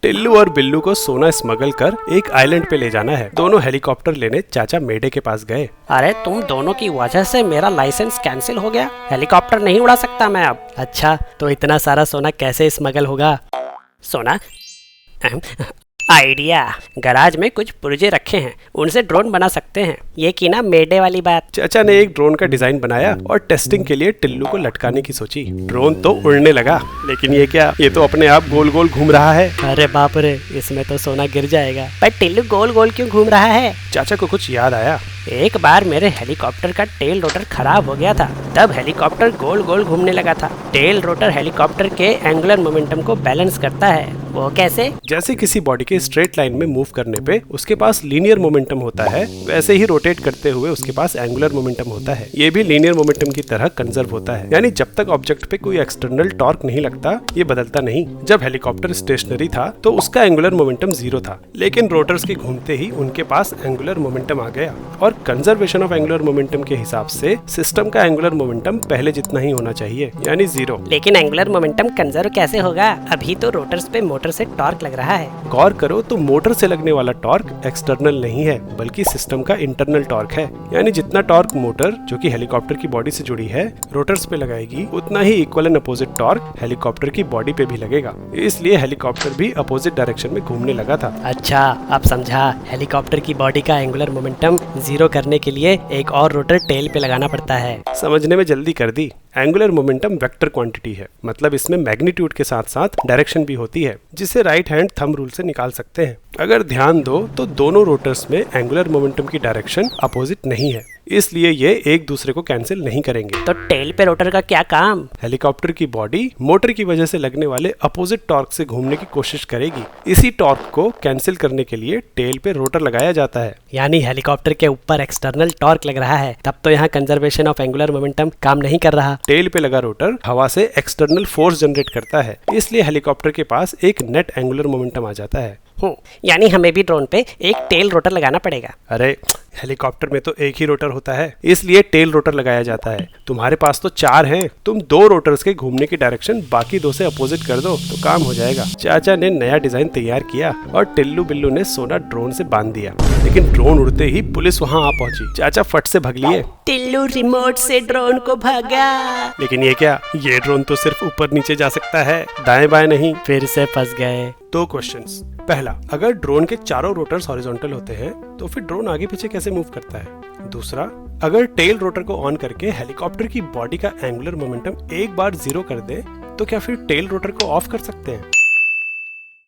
टिल्लू और बिल्लू को सोना स्मगल कर एक आइलैंड पे ले जाना है। दोनों हेलीकॉप्टर लेने चाचा मेढे के पास गए। अरे तुम दोनों की वजह से मेरा लाइसेंस कैंसिल हो गया, हेलीकॉप्टर नहीं उड़ा सकता मैं अब। अच्छा तो इतना सारा सोना कैसे स्मगल होगा? सोना आइडिया, गराज में कुछ पुर्जे रखे हैं, उनसे ड्रोन बना सकते हैं। ये की ना मेढे वाली बात। चाचा ने एक ड्रोन का डिजाइन बनाया और टेस्टिंग के लिए टिल्लू को लटकाने की सोची। ड्रोन तो उड़ने लगा, लेकिन ये क्या, ये तो अपने आप गोल गोल घूम रहा है। अरे बाप रे, इसमें तो सोना गिर जाएगा। पर टिल्लू गोल गोल क्यों घूम रहा है? चाचा को कुछ याद आया। एक बार मेरे हेलीकॉप्टर का टेल रोटर खराब हो गया था, तब हेलीकॉप्टर गोल गोल घूमने लगा था। टेल रोटर हेलीकॉप्टर के एंगुलर मोमेंटम को बैलेंस करता है। वो कैसे? जैसे किसी बॉडी के स्ट्रेट लाइन में मूव करने पे उसके पास लीनियर मोमेंटम होता है, वैसे ही रोटेट करते हुए उसके पास एंगुलर मोमेंटम होता है। ये भी लीनियर मोमेंटम की तरह कंजर्व होता है, यानी जब तक ऑब्जेक्ट पे कोई एक्सटर्नल टॉर्क नहीं लगता ये बदलता नहीं। जब हेलीकॉप्टर स्टेशनरी था तो उसका एंगुलर मोमेंटम 0 था, लेकिन रोटर्स के घूमते ही उनके पास एंगुलर मोमेंटम आ गया। और कंजर्वेशन ऑफ एंगुलर मोमेंटम के हिसाब से सिस्टम का एंगुलर मोमेंटम पहले जितना ही होना चाहिए, यानी 0। लेकिन एंगुलर मोमेंटम कंजर्व कैसे होगा? अभी तो रोटर्स पे मोटर से टॉर्क लग रहा है। गौर करो तो मोटर से लगने वाला टॉर्क एक्सटर्नल नहीं है, बल्कि सिस्टम का इंटरनल टॉर्क है। यानी जितना टॉर्क मोटर, जो कि हेलीकॉप्टर की बॉडी से जुड़ी है, रोटर्स पे लगाएगी, उतना ही equal and opposite torque helicopter की बॉडी पे भी लगेगा। इसलिए हेलीकॉप्टर भी अपोजिट डायरेक्शन में घूमने लगा था। अच्छा अब समझा, हेलीकॉप्टर की बॉडी का एंगुलर मोमेंटम 0 करने के लिए एक और रोटर टेल पे लगाना पड़ता है। समझने में जल्दी कर दी। एंगुलर मोमेंटम वेक्टर क्वांटिटी है, मतलब इसमें मैग्नीट्यूड के साथ साथ डायरेक्शन भी होती है, जिसे राइट हैंड थंब रूल से निकाल सकते हैं। अगर ध्यान दो तो दोनों रोटर्स में एंगुलर मोमेंटम की डायरेक्शन अपोजिट नहीं है, इसलिए ये एक दूसरे को कैंसिल नहीं करेंगे। तो टेल पे रोटर का क्या काम? हेलीकॉप्टर की बॉडी मोटर की वजह से लगने वाले अपोजिट टॉर्क से घूमने की कोशिश करेगी। इसी टॉर्क को कैंसिल करने के लिए टेल पे रोटर लगाया जाता है। यानी हेलीकॉप्टर के ऊपर एक्सटर्नल टॉर्क लग रहा है, तब तो यहाँ कंजर्वेशन ऑफ एंगुलर मोमेंटम काम नहीं कर रहा। टेल पे लगा रोटर हवा से एक्सटर्नल फोर्स जनरेट करता है, इसलिए हेलीकॉप्टर के पास एक नेट एंगुलर मोमेंटम आ जाता है। यानी हमें भी ड्रोन पे एक टेल रोटर लगाना पड़ेगा। अरे हेलीकॉप्टर में तो एक ही रोटर होता है, इसलिए टेल रोटर लगाया जाता है। तुम्हारे पास तो 4 हैं, तुम 2 रोटर्स के घूमने की डायरेक्शन बाकी 2 से अपोजिट कर दो तो काम हो जाएगा। चाचा ने नया डिजाइन तैयार किया और टिल्लू बिल्लू ने सोना ड्रोन से बांध दिया, लेकिन ड्रोन उड़ते ही पुलिस वहाँ आ पहुंची। चाचा फट से भाग लिए। टिल्लू रिमोट से ड्रोन को भागा। लेकिन ये क्या, ये ड्रोन तो सिर्फ ऊपर नीचे जा सकता है, दाएं बाएं नहीं। फिर से फंस गए। 2 क्वेश्चंस। पहला, अगर ड्रोन के चारों रोटर्स हॉरिजॉन्टल होते हैं तो फिर ड्रोन आगे पीछे कैसे मूव करता है? दूसरा, अगर टेल रोटर को ऑन करके हेलीकॉप्टर की बॉडी का एंगुलर मोमेंटम एक बार 0 कर दे तो क्या फिर टेल रोटर को ऑफ कर सकते हैं?